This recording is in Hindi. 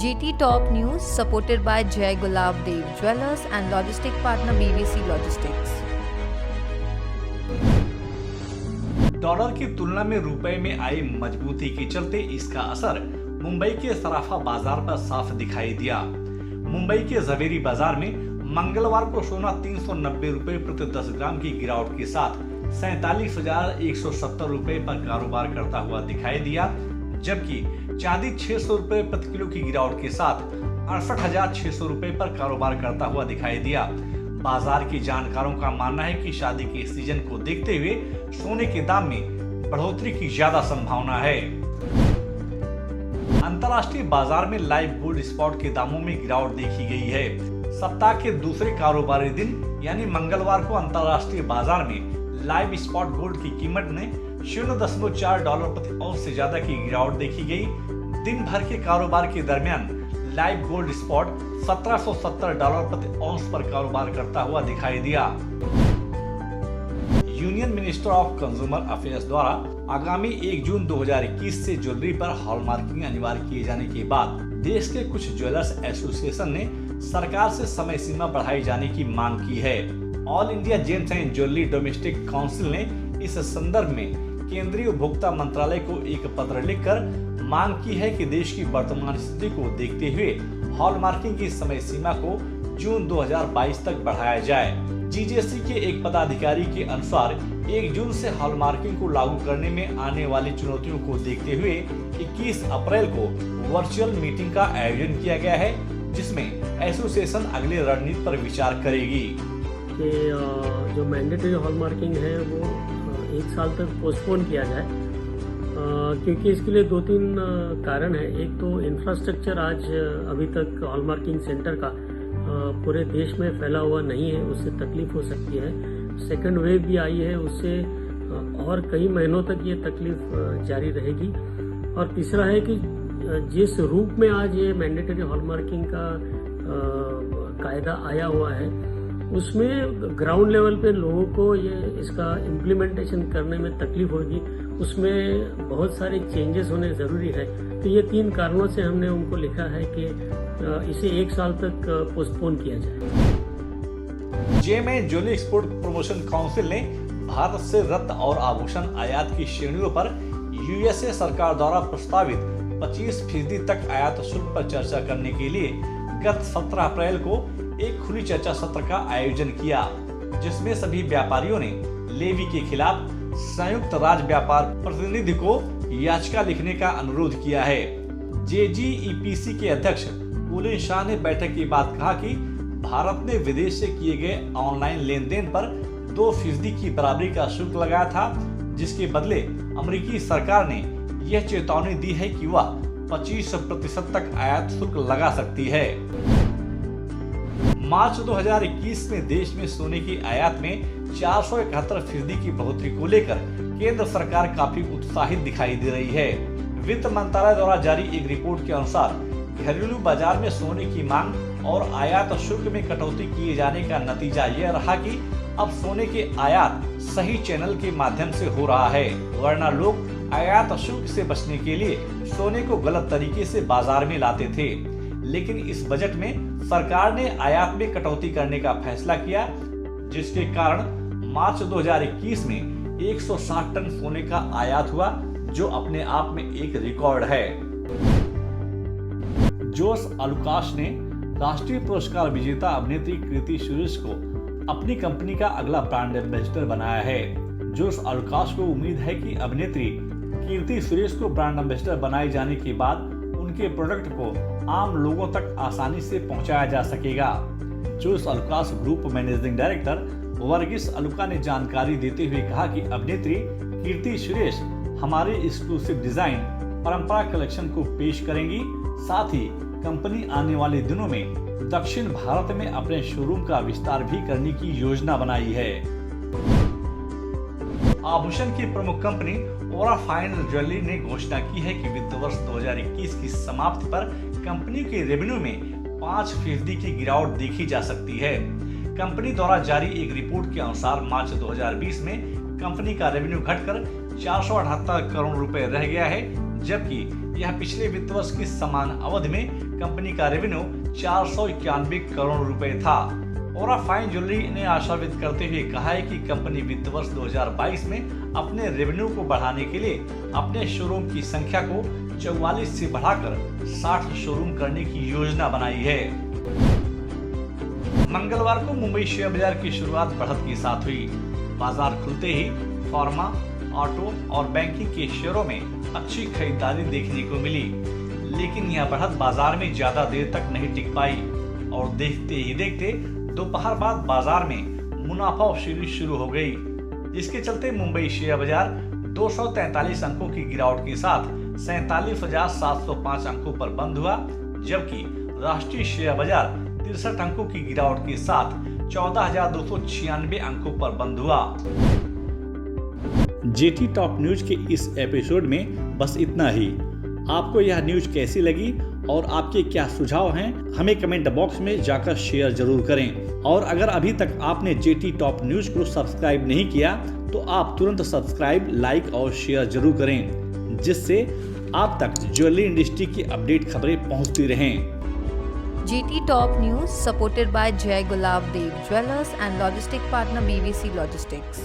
GT Top News supported by Jai Gulab Dev Jewelers and logistic partner BBC Logistics. Dollar की तुलना में रुपए में आई मजबूती के चलते इसका असर मुंबई के सराफा बाजार पर साफ दिखाई दिया। मुंबई के जवेरी बाजार में मंगलवार को सोना 390 रुपए प्रति 10 ग्राम की गिरावट के साथ 47,170 रुपए पर कारोबार करता हुआ दिखाई दिया, जबकि चांदी 600 रुपए प्रति किलो की गिरावट के साथ 68,600 रुपए पर कारोबार करता हुआ दिखाई दिया। बाजार के जानकारों का मानना है कि शादी के सीजन को देखते हुए सोने के दाम में बढ़ोतरी की ज्यादा संभावना है। अंतर्राष्ट्रीय बाजार में लाइव गोल्ड स्पॉट के दामों में गिरावट देखी गई है। सप्ताह के दूसरे कारोबारी दिन यानी मंगलवार को अंतर्राष्ट्रीय बाजार में लाइव स्पॉट गोल्ड की कीमत ने 0.4 डॉलर प्रति औंस से ज्यादा की गिरावट देखी गई। दिन भर के कारोबार के दरमियान लाइव गोल्ड स्पॉट 1770 डॉलर प्रति औंस पर कारोबार करता हुआ दिखाई दिया। Union minister of consumer affairs द्वारा आगामी 1 जून 2021 से ज्वेलरी पर हॉलमार्किंग अनिवार्य किए जाने के बाद देश के कुछ ज्वेलर्स एसोसिएशन ने सरकार से समय सीमा बढ़ाई जाने की मांग की है। All India James and jewellery domestic council ने इस संदर्भ में केंद्रीय उपभोक्ता मंत्रालय को एक पत्र लिखकर मांग की है कि देश की वर्तमान स्थिति को देखते हुए हॉलमार्किंग की समय सीमा को जून 2022 तक बढ़ाया जाए। जीजेसी के एक पदाधिकारी के अनुसार 1 जून से हॉलमार्किंग को लागू करने में आने वाली चुनौतियों को देखते हुए 21 अप्रैल को वर्चुअल मीटिंग का आयोजन किया गया है, जिसमें एसोसिएशन अगले रणनीति पर विचार करेगी। कि जो मैंडेटरी हॉलमार्किंग है वो 1 साल तक पोस्टपोन किया जाए, क्योंकि इसके लिए 2-3 कारण है। एक तो इंफ्रास्ट्रक्चर आज अभी तक हॉलमार्किंग सेंटर का पूरे देश में फैला हुआ नहीं है, उससे तकलीफ हो सकती है। सेकंड वेव भी आई है, उससे और कई महीनों तक ये तकलीफ जारी रहेगी। और तीसरा है कि जिस रूप में आज ये मैंडेटरी हॉलमार्किंग का कायदा आया हुआ है, उसमें ग्राउंड लेवल पे लोगों को ये इसका इम्प्लीमेंटेशन करने में तकलीफ होगी, उसमें बहुत सारे चेंजेस होने ज़रूरी है। तो ये 3 कारणों से हमने उनको लिखा है कि इसे 1 साल तक पोस्टपोन किया जाए। Gem and jewellery export promotion council ने भारत से रत्न और आभूषण आयात की श्रेणियों पर यूएसए सरकार द्वारा प्रस्तावित 25% तक आयात शुल्क पर चर्चा करने के लिए गत 17 अप्रैल को एक खुली चर्चा सत्र का आयोजन किया, जिसमें सभी व्यापारियों ने लेवी के खिलाफ संयुक्त राज्य व्यापार प्रतिनिधि को याचिका लिखने का अनुरोध किया है। जेजीईपीसी के अध्यक्ष कुलिन शाह ने बैठक के बाद कहा कि भारत ने विदेश से किए गए ऑनलाइन लेन देन पर 2% की बराबरी का शुल्क लगाया था, जिसके बदले अमेरिकी सरकार ने यह चेतावनी दी है कि वह 25% तक आयात शुल्क लगा सकती है। मार्च 2021 में देश में सोने की आयात में 471% की बढ़ोतरी को लेकर केंद्र सरकार काफी उत्साहित दिखाई दे रही है। वित्त मंत्रालय द्वारा जारी एक रिपोर्ट के अनुसार घरेलू बाजार में सोने की मांग और आयात शुल्क में कटौती किए जाने का नतीजा यह रहा कि अब सोने के आयात सही चैनल के माध्यम से हो रहा है, वरना लोग आयात शुल्क से बचने के लिए सोने को गलत तरीके से बाजार में लाते थे। लेकिन इस बजट में सरकार ने आयात में कटौती करने का फैसला किया, जिसके कारण मार्च 2021 में 160 टन सोने का आयात हुआ, जो अपने आप में एक रिकॉर्ड है। जोश अल्काश ने राष्ट्रीय पुरस्कार विजेता अभिनेत्री कीर्ति सुरेश को अपनी कंपनी का अगला ब्रांड एम्बेसडर बनाया है। जोश अल्काश को उम्मीद है कि अभिनेत्री कीर्ति सुरेश को ब्रांड एम्बेसडर बनाए जाने के बाद उनके प्रोडक्ट को आम लोगों तक आसानी से पहुंचाया जा सकेगा। जोश अल्काश ग्रुप मैनेजिंग डायरेक्टर वर्गीस अलुका ने जानकारी देते हुए कहा कि अभिनेत्री कीर्ति सुरेश हमारे एक्सक्लूसिव डिजाइन परंपरा कलेक्शन को पेश करेंगी। साथ ही कंपनी आने वाले दिनों में दक्षिण भारत में अपने शोरूम का विस्तार भी करने की योजना बनाई है। आभूषण की प्रमुख कंपनी ओरा फाइन ज्वेलरी ने घोषणा की है कि वित्त वर्ष 2021 की समाप्ति पर कंपनी के रेवेन्यू में 5% की गिरावट देखी जा सकती है। कंपनी द्वारा जारी एक रिपोर्ट के अनुसार मार्च 2020 में कंपनी का रेवेन्यू घटकर 478 करोड़ रुपए रह गया है, जबकि यह पिछले वित्त वर्ष की समान अवधि में कंपनी का रेवेन्यू 491 करोड़ रुपए था। ओरा फाइन ज्वेलरी ने आशा व्यक्त करते हुए कहा है कि कंपनी वित्त वर्ष 2022 में अपने रेवेन्यू को बढ़ाने के लिए अपने शोरूम की संख्या को 44 से बढ़ाकर 60 शोरूम करने की योजना बनाई है। मंगलवार को मुंबई शेयर बाजार की शुरुआत बढ़त के साथ हुई। बाजार खुलते ही फार्मा, ऑटो और बैंकिंग के शेयरों में अच्छी खरीदारी देखने को मिली, लेकिन यह बढ़त बाजार में ज्यादा देर तक नहीं टिक पाई और देखते ही देखते दोपहर बाद बाजार में मुनाफा वसूली शुरू हो गई, जिसके चलते मुंबई शेयर बाजार 243 अंकों की गिरावट के साथ 47,705 अंकों पर बंद हुआ, जबकि राष्ट्रीय शेयर बाजार 63 अंकों की गिरावट के साथ 14,296 अंकों पर बंद हुआ। जेटी टॉप न्यूज के इस एपिसोड में बस इतना ही। आपको यह न्यूज कैसी लगी और आपके क्या सुझाव हैं, हमें कमेंट बॉक्स में जाकर शेयर जरूर करें। और अगर अभी तक आपने जेटी टॉप न्यूज को सब्सक्राइब नहीं किया तो आप तुरंत सब्सक्राइब, लाइक और शेयर जरूर करें, जिससे आप तक ज्वेलरी इंडस्ट्री की अपडेट खबरें पहुंचती रहें। GT Top News supported by Jai Gulav Dev Jewelers and logistic partner BVC Logistics.